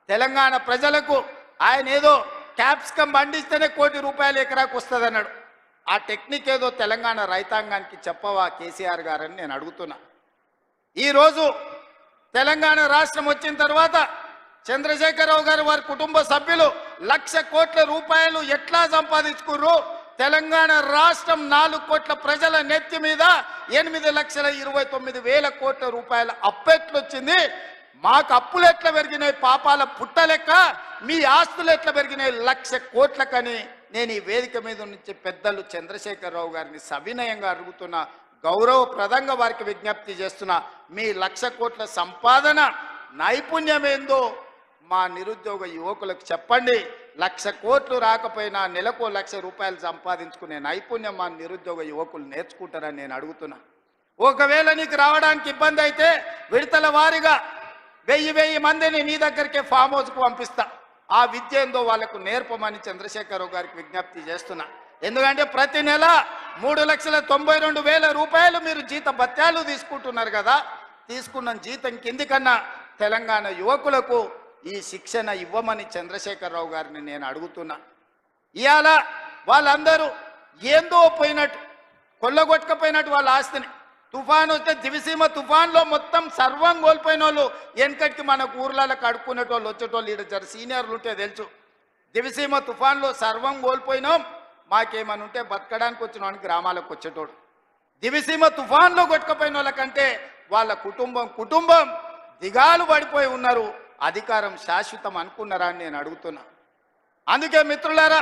తెలంగాణ ప్రజలకు ఆయన ఏదో క్యాప్సికం పండిస్తేనే ₹1,00,00,000 ఎకరాకు వస్తుంది అన్నాడు. ఆ టెక్నిక్ ఏదో తెలంగాణ రైతాంగానికి చెప్పవా కేసీఆర్ గారని నేను అడుగుతున్నా. ఈరోజు తెలంగాణ రాష్ట్రం వచ్చిన తర్వాత చంద్రశేఖరరావు గారు వారి కుటుంబ సభ్యులు 1,00,000 కోట్ల రూపాయలు ఎట్లా సంపాదించుకుర్రు? తెలంగాణ రాష్ట్రం 4 కోట్ల ప్రజల నెత్తి మీద 8,29,000 కోట్ల రూపాయల అప్పెట్లొచ్చింది. మాకు అప్పులు ఎట్లా పెరిగినాయి పాపాల పుట్టలెక్క, మీ ఆస్తులు ఎట్లా పెరిగినాయి 1,00,000 కోట్లకని నేను ఈ వేదిక మీద నుంచి పెద్దలు చంద్రశేఖరరావు గారిని సవినయంగా అడుగుతున్నా, గౌరవప్రదంగా వారికి విజ్ఞప్తి చేస్తున్నా. మీ 1,00,000 కోట్ల సంపాదన నైపుణ్యం ఏందో మా నిరుద్యోగ యువకులకు చెప్పండి. 1,00,000 కోట్లు రాకపోయినా నెలకు 1,00,000 రూపాయలు సంపాదించుకునే నైపుణ్యం మా నిరుద్యోగ యువకులు నేర్చుకుంటారని నేను అడుగుతున్నా. ఒకవేళ నీకు రావడానికి ఇబ్బంది అయితే విడతల వారీగా 1000 మందిని నీ దగ్గరికే ఫామ్ హౌస్కు పంపిస్తా. ఆ విద్య ఏందో వాళ్ళకు నేర్పమని చంద్రశేఖరరావు గారికి విజ్ఞప్తి చేస్తున్నా. ఎందుకంటే ప్రతి నెల 3,92,000 రూపాయలు మీరు జీత భత్యాలు తీసుకుంటున్నారు కదా. తీసుకున్న జీతం కిందికన్నా తెలంగాణ యువకులకు ఈ శిక్షణ ఇవ్వమని చంద్రశేఖరరావు గారిని నేను అడుగుతున్నా. ఇవాళ వాళ్ళందరూ ఏందో పోయినట్టు, కొల్లగొట్టుకపోయినట్టు వాళ్ళ ఆస్తిని, తుఫాను వస్తే దివిసీమ తుఫాన్లో మొత్తం సర్వం కోల్పోయిన వాళ్ళు వెనకటికి మనకు ఊర్లలో కడుక్కునేటోళ్ళు వచ్చేటోళ్ళు ఈడ జర సీనియర్లు ఉంటే తెలుసు. దివిసీమ తుఫాన్లో సర్వం కోల్పోయినాం, మాకేమని ఉంటే బతకడానికి వచ్చిన వాడిని గ్రామాలకు వచ్చేటోడు. దివిసీమ తుఫాన్లో కొట్టుకుపోయిన వాళ్ళకంటే వాళ్ళ కుటుంబం దిగాలు పడిపోయి ఉన్నారు. అధికారం శాశ్వతం అనుకున్నారా అని నేను అడుగుతున్నా. అందుకే మిత్రులారా,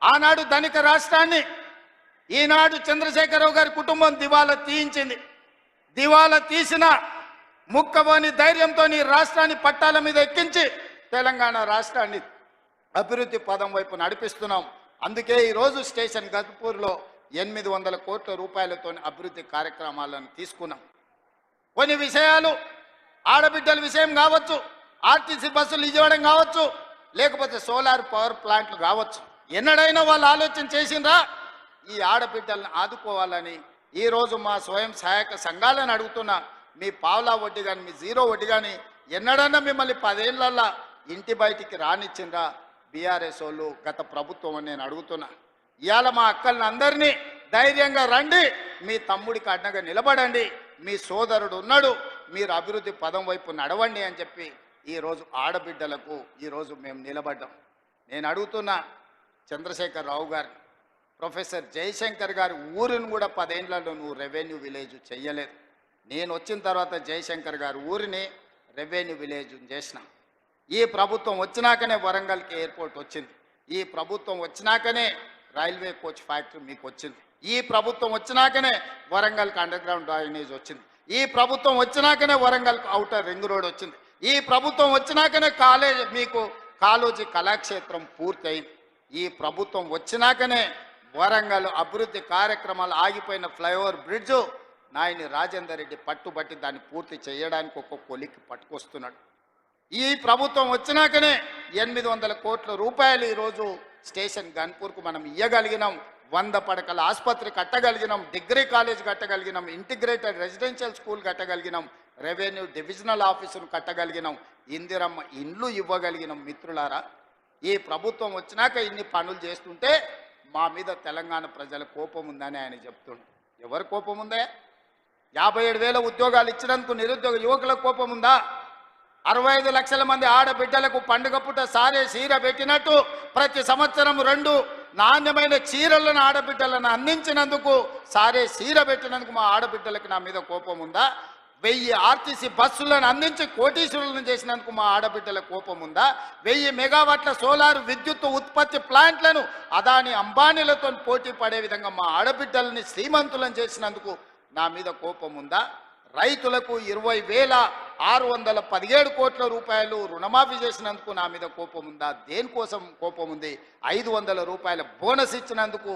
ఆనాడు ధనిక రాష్ట్రాన్ని ఈనాడు చంద్రశేఖరరావు గారి కుటుంబం దివాలా తీయించింది. దివాలా తీసిన ముక్కబోని ధైర్యంతో రాష్ట్రాన్ని పట్టాల మీద ఎక్కించి తెలంగాణ రాష్ట్రాన్ని అభివృద్ధి పదం వైపు నడిపిస్తున్నాం. అందుకే ఈరోజు స్టేషన్ గద్పూర్లో 800 కోట్ల రూపాయలతో అభివృద్ధి కార్యక్రమాలను తీసుకున్నాం. కొన్ని విషయాలు ఆడబిడ్డల విషయం కావచ్చు, ఆర్టీసీ బస్సులు ఇవ్వడం కావచ్చు, లేకపోతే సోలార్ పవర్ ప్లాంట్లు కావచ్చు, ఎన్నడైనా వాళ్ళు ఆలోచన చేసిండ్రా ఈ ఆడబిడ్డలను ఆదుకోవాలని? ఈరోజు మా స్వయం సహాయక సంఘాలను అడుగుతున్నా, మీ పావలా వడ్డీ కానీ మీ జీరో వడ్డీ కానీ ఎన్నడన్నా మిమ్మల్ని 10 ఏళ్ళల్లో ఇంటి బయటికి రానిచ్చిండ్రా బీఆర్ఎస్ వాళ్ళు, గత ప్రభుత్వం అని నేను అడుగుతున్నా. ఇవాళ మా అక్కల్ని అందరినీ ధైర్యంగా రండి, మీ తమ్ముడికి అడ్డగా నిలబడండి, మీ సోదరుడు ఉన్నాడు, మీరు అభివృద్ధి పదం వైపు నడవండి అని చెప్పి ఈరోజు ఆడబిడ్డలకు ఈరోజు మేము నిలబడ్డాం. నేను అడుగుతున్నా చంద్రశేఖరరావు గారు, ప్రొఫెసర్ జయశంకర్ గారి ఊరిని కూడా 10 ఏళ్లలో నువ్వు రెవెన్యూ విలేజ్ చెయ్యలేదు. నేను వచ్చిన తర్వాత జయశంకర్ గారి ఊరిని రెవెన్యూ విలేజ్ చేసిన. ఈ ప్రభుత్వం వచ్చినాకనే వరంగల్కి ఎయిర్పోర్ట్ వచ్చింది. ఈ ప్రభుత్వం వచ్చినాకనే రైల్వే కోచ్ ఫ్యాక్టరీ మీకు వచ్చింది. ఈ ప్రభుత్వం వచ్చినాకనే వరంగల్కి అండర్ గ్రౌండ్ డ్రైనేజ్ వచ్చింది. ఈ ప్రభుత్వం వచ్చినాకనే వరంగల్కి ఔటర్ రింగ్ రోడ్ వచ్చింది. ఈ ప్రభుత్వం వచ్చినాకనే మీకు కాళోజీ కళాక్షేత్రం పూర్తయింది. ఈ ప్రభుత్వం వచ్చినాకనే వరంగల్ అభివృద్ధి కార్యక్రమాలు ఆగిపోయిన ఫ్లైఓవర్ బ్రిడ్జు నాయని రాజేందర్ రెడ్డి పట్టుబట్టి దాన్ని పూర్తి చేయడానికి ఒక కొలికి పట్టుకొస్తున్నాడు. ఈ ప్రభుత్వం వచ్చినాకనే 800 కోట్ల రూపాయలు ఈరోజు స్టేషన్ గన్పూర్కు మనం ఇవ్వగలిగినాం. 100 పడకల ఆసుపత్రి కట్టగలిగినాం, డిగ్రీ కాలేజ్ కట్టగలిగినాం, ఇంటిగ్రేటెడ్ రెసిడెన్షియల్ స్కూల్ కట్టగలిగినాం, రెవెన్యూ డివిజనల్ ఆఫీసును కట్టగలిగినాం, ఇందిరమ్మ ఇండ్లు ఇవ్వగలిగినాం. మిత్రులారా, ఈ ప్రభుత్వం వచ్చినాక ఇన్ని పనులు చేస్తుంటే మా మీద తెలంగాణ ప్రజల కోపం ఉందని ఆయన చెప్తుండు. ఎవరి కోపం ఉందే? 57,000 ఉద్యోగాలు ఇచ్చినందుకు నిరుద్యోగ యువకుల కోపం ఉందా? 65 లక్షల మంది ఆడబిడ్డలకు పండుగ పూట సారే చీర పెట్టినట్టు ప్రతి సంవత్సరం 2 నాణ్యమైన చీరలను ఆడబిడ్డలను అందించినందుకు, సారే చీర పెట్టినందుకు మా ఆడబిడ్డలకు నా మీద కోపం ఉందా? 1000 ఆర్టీసీ బస్సులను అందించి కోటీశ్వరులను చేసినందుకు మా ఆడబిడ్డల కోపం ఉందా? 1000 మెగావాట్ల సోలార్ విద్యుత్ ఉత్పత్తి ప్లాంట్లను అదాని అంబానీలతో పోటీ పడే విధంగా మా ఆడబిడ్డలని శ్రీమంతులను చేసినందుకు నా మీద కోపం ఉందా? రైతులకు 20,617 కోట్ల రూపాయలు రుణమాఫీ చేసినందుకు నా మీద కోపం ఉందా? దేనికోసం కోపం ఉంది? 500 రూపాయల బోనస్ ఇచ్చినందుకు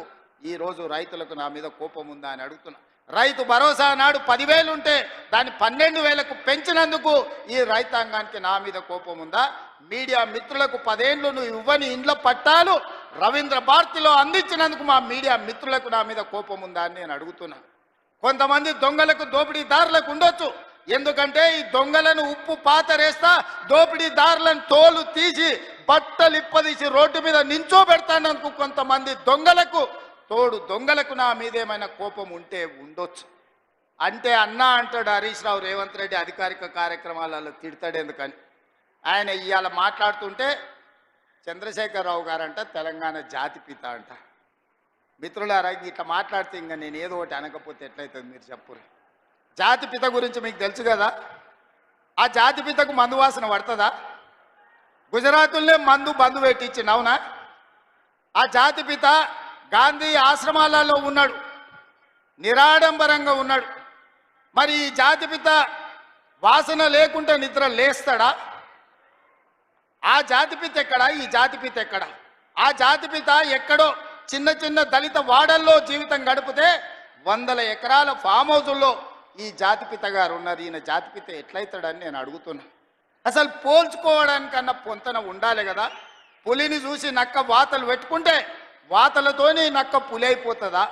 ఈరోజు రైతులకు నా మీద కోపం ఉందా అని అడుగుతున్నా. రైతు భరోసా నాడు 10,000 ఉంటే దాన్ని 12,000కు పెంచినందుకు ఈ రైతాంగానికి నా మీద కోపం ఉందా? మీడియా మిత్రులకు 10 ఏళ్ళు నువ్వు ఇవ్వని ఇండ్ల పట్టాలు రవీంద్ర భారతిలో అందించినందుకు మా మీడియా మిత్రులకు నా మీద కోపం ఉందా అని నేను అడుగుతున్నా. కొంతమంది దొంగలకు దోపిడీదారులకు ఉండొచ్చు, ఎందుకంటే ఈ దొంగలను ఉప్పు పాతరేస్తా దోపిడీదారులను తోలు తీసి బట్టలు ఇప్పదీసి రోడ్డు మీద నించోబెడతానందుకు కొంతమంది దొంగలకు నా మీద ఏమైనా కోపం ఉంటే ఉండొచ్చు. అంటే అన్నా అంటాడు హరీష్ రావు రేవంత్ రెడ్డి అధికారిక కార్యక్రమాలలో తిడతాడు ఎందుకని. ఆయన ఇవాళ మాట్లాడుతుంటే చంద్రశేఖరరావు గారంట తెలంగాణ జాతిపిత అంట. మిత్రులారా, ఇట్లా మాట్లాడితే ఇంకా నేను ఏదో ఒకటి అనకపోతే ఎట్లయితుంది మీరు చెప్పురు. జాతిపిత గురించి మీకు తెలుసు కదా. ఆ జాతిపితకు మందు వాసన పడుతుందా? గుజరాతుల్నే మందు బంధు పెట్టించింది, అవునా? ఆ జాతిపిత గాంధీ ఆశ్రమాలలో ఉన్నాడు, నిరాడంబరంగా ఉన్నాడు. మరి ఈ జాతిపిత వాసన లేకుండా నిద్ర లేస్తాడా? ఆ జాతిపిత ఎక్కడా? ఈ జాతిపిత ఎక్కడా? ఆ జాతిపిత ఎక్కడో చిన్న చిన్న దళిత వాడల్లో జీవితం గడిపితే 100 ఎకరాల ఫామ్ హౌజుల్లో ఈ జాతిపిత గారు ఉన్నారు. ఈయన జాతిపిత ఎట్లయితాడని నేను అడుగుతున్నా. అసలు పోల్చుకోవడానికన్నా పొంతన ఉండాలి కదా. పులిని చూసి నక్క వాతలు పెట్టుకుంటే వాతలతోని నక్క పులి అయిపోతుందా?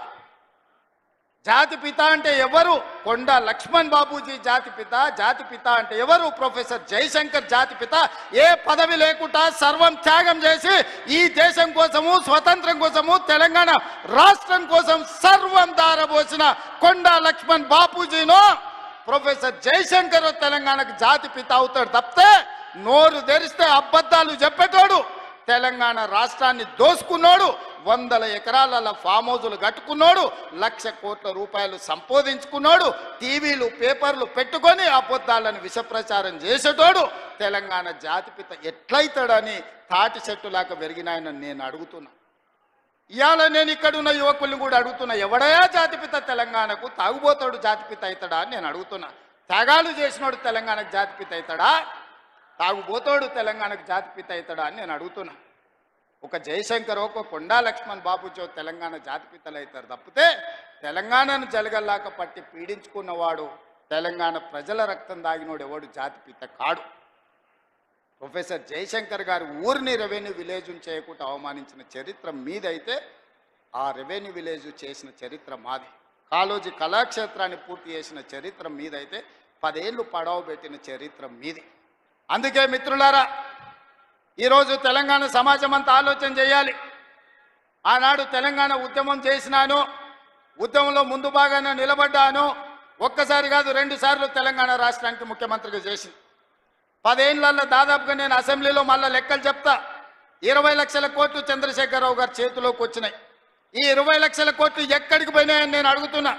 జాతిపిత అంటే ఎవరు? కొండా లక్ష్మణ్ బాబూజీ జాతిపిత. జాతిపిత అంటే ఎవరు? ప్రొఫెసర్ జయశంకర్ జాతిపిత. ఏ పదవి లేకుండా సర్వం త్యాగం చేసి ఈ దేశం కోసము, స్వతంత్రం కోసము, తెలంగాణ రాష్ట్రం కోసం సర్వం దారబోసిన కొండా లక్ష్మణ్ బాపూజీనో ప్రొఫెసర్ జయశంకర్ తెలంగాణకు జాతిపిత అవుతాడు తప్పితే నోరు తెరిస్తే అబద్ధాలు చెప్పేటోడు, తెలంగాణ రాష్ట్రాన్ని దోసుకున్నాడు, 100 ఎకరాల ఫామ్ హౌజులు కట్టుకున్నాడు, 1,00,000 కోట్ల రూపాయలు సంపాదించుకున్నాడు, టీవీలు పేపర్లు పెట్టుకొని అబద్ధాలను విషప్రచారం చేసేటోడు తెలంగాణ జాతిపిత ఎట్లయితాడని తాటి చెట్టులాగా పెరిగినాయని నేను అడుగుతున్నా. ఇవాళ నేను ఇక్కడున్న యువకుల్ని కూడా అడుగుతున్నా, ఎవడయా జాతిపిత తెలంగాణకు? తాగుబోతాడు జాతిపిత అవుతాడా అని నేను అడుగుతున్నా. త్యాగాలు చేసినోడు తెలంగాణకు జాతిపిత అవుతాడా? తాగుబోతాడు తెలంగాణకు జాతిపిత అవుతాడా అని నేను అడుగుతున్నా. ఒక జయశంకర్, ఒక కొండా లక్ష్మణ్ బాబుజీ తెలంగాణ జాతిపితలు అవుతారు తప్పితే తెలంగాణను జలగల్లాక పట్టి పీడించుకున్నవాడు, తెలంగాణ ప్రజల రక్తం దాగినోడు ఎవడు జాతిపిత కాడు. ప్రొఫెసర్ జయశంకర్ గారు ఊరిని రెవెన్యూ విలేజ్ చేయకుండా అవమానించిన చరిత్ర మీదైతే ఆ రెవెన్యూ విలేజ్ చేసిన చరిత్ర మాది. కాళోజీ కళాక్షేత్రాన్ని పూర్తి చేసిన చరిత్ర మీదైతే 10 ఏళ్ళు పడవ పెట్టిన చరిత్ర మీది. అందుకే మిత్రులారా, ఈరోజు తెలంగాణ సమాజం అంతా ఆలోచన చేయాలి. ఆనాడు తెలంగాణ ఉద్యమం చేసినాను, ఉద్యమంలో ముందు భాగాన నిలబడ్డాను. ఒక్కసారి కాదు 2 సార్లు తెలంగాణ రాష్ట్రానికి ముఖ్యమంత్రిగా చేసింది. 10 ఏళ్లలో దాదాపుగా నేను అసెంబ్లీలో మళ్ళీ లెక్కలు చెప్తా. 20 లక్షల కోట్లు చంద్రశేఖరరావు గారి చేతిలోకి వచ్చినాయి. ఈ 20 లక్షల కోట్లు ఎక్కడికి పోయినాయని నేను అడుగుతున్నా.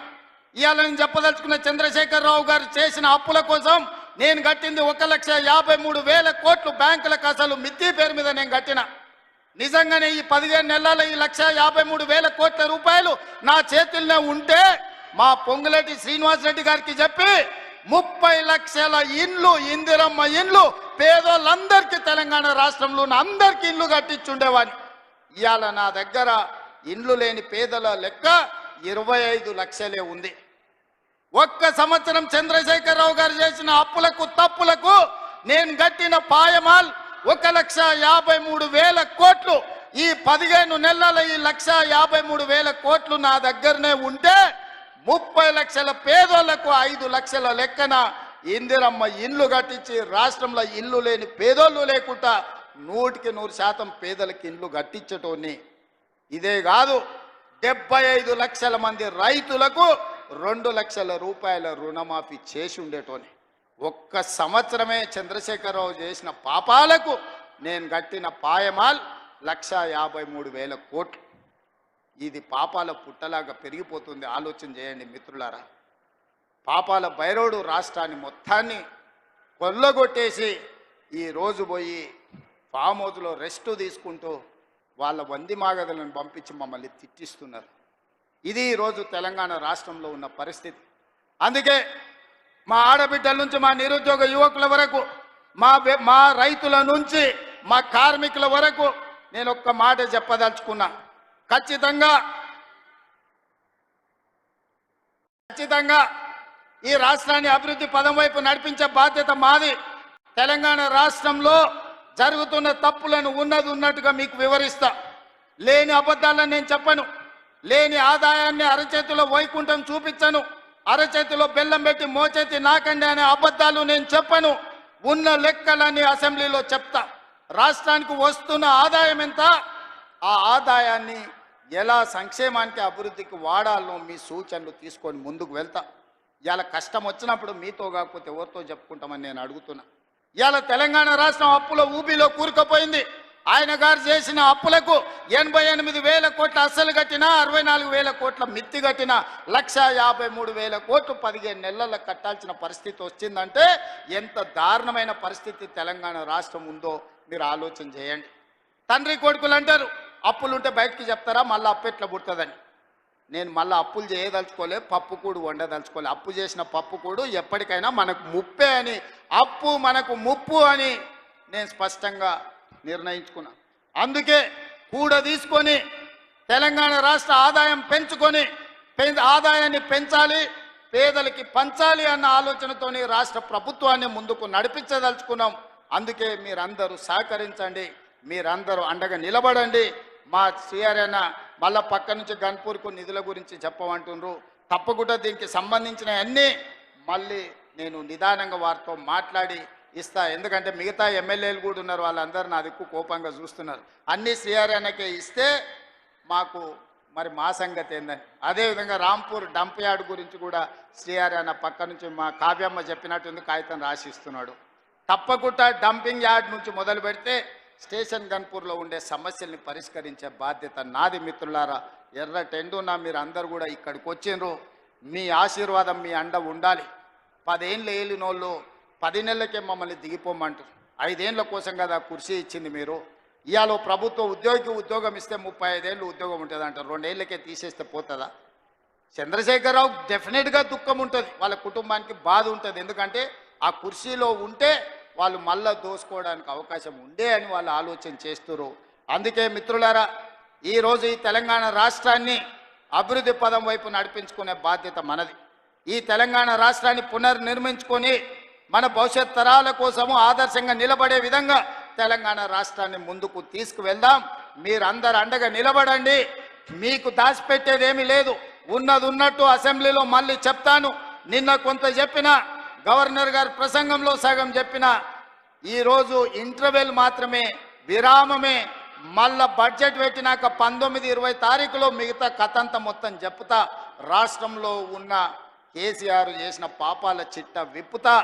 ఇవాళ నేను చెప్పదలుచుకున్న, చంద్రశేఖరరావు గారు చేసిన అప్పుల కోసం నేను కట్టింది 1,53,000 కోట్లు బ్యాంకులకు అసలు మిత్తి పేరు మీద నేను కట్టిన. నిజంగానే ఈ 15 నెలల ఈ 1,53,000 కోట్ల రూపాయలు నా చేతుల్లోనే ఉంటే మా పొంగులేటి శ్రీనివాసరెడ్డి గారికి చెప్పి 30 లక్షల ఇండ్లు, ఇందిరమ్మ ఇండ్లు పేదోళ్ళందరికీ తెలంగాణ రాష్ట్రంలో అందరికీ ఇండ్లు కట్టించుండేవాడిని. ఇవాళ నా దగ్గర ఇండ్లు లేని పేదల లెక్క 25 లక్షలే ఉంది. ఒక్క సంవత్సరం చంద్రశేఖరరావు గారు చేసిన అప్పులకు తప్పులకు నేను కట్టిన పాయమాల్ 1,53,000 కోట్లు. ఈ 15 నెలల ఈ 1,53,000 కోట్లు నా దగ్గరనే ఉంటే 30 లక్షల పేదోళ్లకు 5 లక్షల లెక్కన ఇందిరమ్మ ఇల్లు కట్టించి రాష్ట్రంలో ఇల్లు లేని పేదోళ్ళు లేకుండా 100% పేదలకు ఇల్లు కట్టించటోని. ఇదే కాదు, 75 లక్షల మంది రైతులకు 2 లక్షల రూపాయల రుణమాఫీ చేసి ఉండేటోని. ఒక్క సంవత్సరమే చంద్రశేఖరరావు చేసిన పాపాలకు నేను కట్టిన పాయమాల్ 1,53,000 కోట్లు. ఇది పాపాల పుట్టలాగా పెరిగిపోతుంది. ఆలోచన చేయండి మిత్రులారా. పాపాల భైరవుడు రాష్ట్రాన్ని మొత్తాన్ని కొల్లగొట్టేసి ఈరోజు పోయి ఫామ్ హౌస్లో రెస్ట్ తీసుకుంటూ వాళ్ళ వంది మాగదులను పంపించి మమ్మల్ని తిట్టిస్తున్నారు. ఇది ఈరోజు తెలంగాణ రాష్ట్రంలో ఉన్న పరిస్థితి. అందుకే మా ఆడబిడ్డల నుంచి మా నిరుద్యోగ యువకుల వరకు, మా రైతుల నుంచి మా కార్మికుల వరకు నేను ఒక్క మాట చెప్పదలుచుకున్నా. ఖచ్చితంగా ఈ రాష్ట్రాన్ని అభివృద్ధి పదం వైపు నడిపించే బాధ్యత మాది. తెలంగాణ రాష్ట్రంలో జరుగుతున్న తప్పులను ఉన్నట్టుగా మీకు వివరిస్తా. లేని అబద్ధాలను నేను చెప్పను. లేని ఆదాయాన్ని అరచేతిలో వైకుంఠం చూపించను. అరచేతిలో బెల్లం పెట్టి మోచేతి నాకండి అనే అబద్ధాలు నేను చెప్పను. ఉన్న లెక్కలన్నీ అసెంబ్లీలో చెప్తా. రాష్ట్రానికి వస్తున్న ఆదాయం ఎంత, ఆ ఆదాయాన్ని ఎలా సంక్షేమానికి అభివృద్ధికి వాడాలో మీ సూచనలు తీసుకొని ముందుకు వెళ్తా. ఇవాళ కష్టం వచ్చినప్పుడు మీతో కాకపోతే ఎవరితో చెప్పుకుంటామని నేను అడుగుతున్నా. ఇవాళ తెలంగాణ రాష్ట్రం అప్పుల ఊబిలో కూరుకుపోయింది. ఆయన గారు చేసిన అప్పులకు 88,000 కోట్ల అసలు కట్టినా 64,000 కోట్ల మిత్తి కట్టినా 1,53,000 కోట్లు 15 నెలల్లో కట్టాల్సిన పరిస్థితి వచ్చిందంటే ఎంత దారుణమైన పరిస్థితి తెలంగాణ రాష్ట్రం ఉందో మీరు ఆలోచన చేయండి. తండ్రి కొడుకులు అంటారు అప్పులుంటే బయటికి చెప్తారా మళ్ళీ అప్పు ఎట్లా పుడుతుందని. నేను మళ్ళీ అప్పులు చేయదలుచుకోలే, పప్పు కూడు వండదలుచుకోలే. అప్పు చేసిన పప్పు కూడు ఎప్పటికైనా మనకు ముప్పే అని, అప్పు మనకు ముప్పు అని నేను స్పష్టంగా నిర్ణయించుకున్నా. అందుకే కూడ తీసుకొని తెలంగాణ రాష్ట్ర ఆదాయం పెంచుకొని ఆదాయాన్ని పెంచాలి, పేదలకి పంచాలి అన్న ఆలోచనతోని రాష్ట్ర ప్రభుత్వాన్ని ముందుకు నడిపించదలుచుకున్నాం. అందుకే మీరందరూ సహకరించండి, మీరందరూ అండగా నిలబడండి. మా సిఆర్ఎన మళ్ళా పక్క నుంచి గన్పూర్కు నిధుల గురించి చెప్పమంటుండ్రు. తప్పకుండా దీనికి సంబంధించిన అన్నీ మళ్ళీ నేను నిదానంగా వారితో మాట్లాడి ఇస్తా. ఎందుకంటే మిగతా ఎమ్మెల్యేలు కూడా ఉన్నారు, వాళ్ళందరూ నా దిక్కు కోపంగా చూస్తున్నారు. అన్నీ సిఆర్ఎనకే ఇస్తే మాకు మరి మా సంగతి ఏందని. అదేవిధంగా రాంపూర్ డంప్ యార్డ్ గురించి కూడా సిఆర్ఎన పక్క నుంచి మా కావ్యమ్మ చెప్పినట్టుంది కాగితం రాసిస్తున్నాడు. తప్పకుండా డంపింగ్ యార్డ్ నుంచి మొదలు పెడితే స్టేషన్ గన్పూర్లో ఉండే సమస్యల్ని పరిష్కరించే బాధ్యత నాది. మిత్రులారా, ఎర్ర టెండున మీరు అందరు కూడా ఇక్కడికి వచ్చిండ్రు. మీ ఆశీర్వాదం మీ అండ ఉండాలి. 10 ఏళ్ళు ఏలినోళ్ళు 10 నెలలకే మమ్మల్ని దిగిపోమంటారు. 5 ఏళ్ళ కోసం కదా కుర్చీ ఇచ్చింది మీరు. ఇవాళ ప్రభుత్వ ఉద్యోగం ఇస్తే 35 ఏళ్ళు ఉద్యోగం ఉంటుంది అంటారు. 2 ఏళ్ళకే తీసేస్తే పోతుందా? చంద్రశేఖరరావు డెఫినెట్గా దుఃఖం ఉంటుంది, వాళ్ళ కుటుంబానికి బాధ ఉంటుంది. ఎందుకంటే ఆ కుర్చీలో ఉంటే వాళ్ళు మళ్ళా దోసుకోవడానికి అవకాశం ఉండే అని వాళ్ళు ఆలోచన చేస్తున్నారు. అందుకే మిత్రులారా, ఈరోజు ఈ తెలంగాణ రాష్ట్రాన్ని అభివృద్ధి పదం వైపు నడిపించుకునే బాధ్యత మనది. ఈ తెలంగాణ రాష్ట్రాన్ని పునర్నిర్మించుకొని మన భవిష్యత్ తరాల కోసము ఆదర్శంగా నిలబడే విధంగా తెలంగాణ రాష్ట్రాన్ని ముందుకు తీసుకువెళ్దాం. మీరందరూ అండగా నిలబడండి. మీకు దాచిపెట్టేదేమీ లేదు, ఉన్నది ఉన్నట్టు అసెంబ్లీలో మళ్ళీ చెప్తాను. నిన్న కొంత చెప్పిన, గవర్నర్ గారు ప్రసంగంలో సగం చెప్పిన, ఈరోజు ఇంటర్వెల్ మాత్రమే, విరామమే. మళ్ళా బడ్జెట్ పెట్టినాక 19-20 తారీఖులో మిగతా కథంతా మొత్తం చెప్తా. రాష్ట్రంలో ఉన్న కేసీఆర్ చేసిన పాపాల చిట్ట విప్పుతా.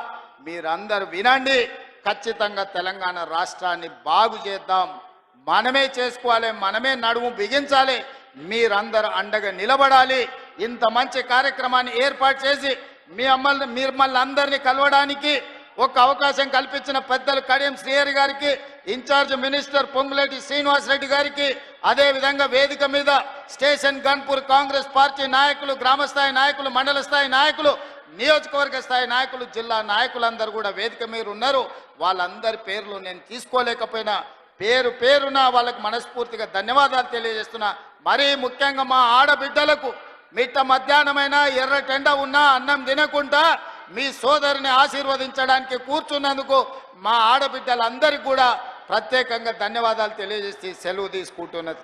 మీరందరూ వినండి. ఖచ్చితంగా తెలంగాణ రాష్ట్రాన్ని బాగు చేద్దాం. మనమే చేసుకోవాలి, మనమే నడుము బిగించాలి. మీరందరూ అండగా నిలబడాలి. ఇంత మంచి కార్యక్రమాన్ని ఏర్పాటు చేసి మిమ్మల్ని అందరినీ కలవడానికి ఒక అవకాశం కల్పించిన పెద్దలు కడియం శ్రీహరి గారికి, ఇన్ఛార్జ్ మినిస్టర్ పొంగులేటి శ్రీనివాసరెడ్డి గారికి, అదేవిధంగా వేదిక మీద స్టేషన్ గన్పూర్ కాంగ్రెస్ పార్టీ నాయకులు, గ్రామస్థాయి నాయకులు, మండల స్థాయి నాయకులు, నియోజకవర్గ స్థాయి నాయకులు, జిల్లా నాయకులందరూ కూడా వేదిక మీద ఉన్నారు. వాళ్ళందరి పేర్లు నేను తీసుకోలేకపోయినా పేరు పేరున వాళ్ళకి మనస్ఫూర్తిగా ధన్యవాదాలు తెలియజేస్తున్నా. మరీ ముఖ్యంగా మా ఆడబిడ్డలకు మిట్ట మధ్యాహ్నమైన ఎర్ర టెండ ఉన్నా అన్నం తినకుండా మీ సోదరిని ఆశీర్వదించడానికి కూర్చున్నందుకు మా ఆడబిడ్డలందరికీ కూడా ప్రత్యేకంగా ధన్యవాదాలు తెలియజేసి సెలవు తీసుకుంటున్నది.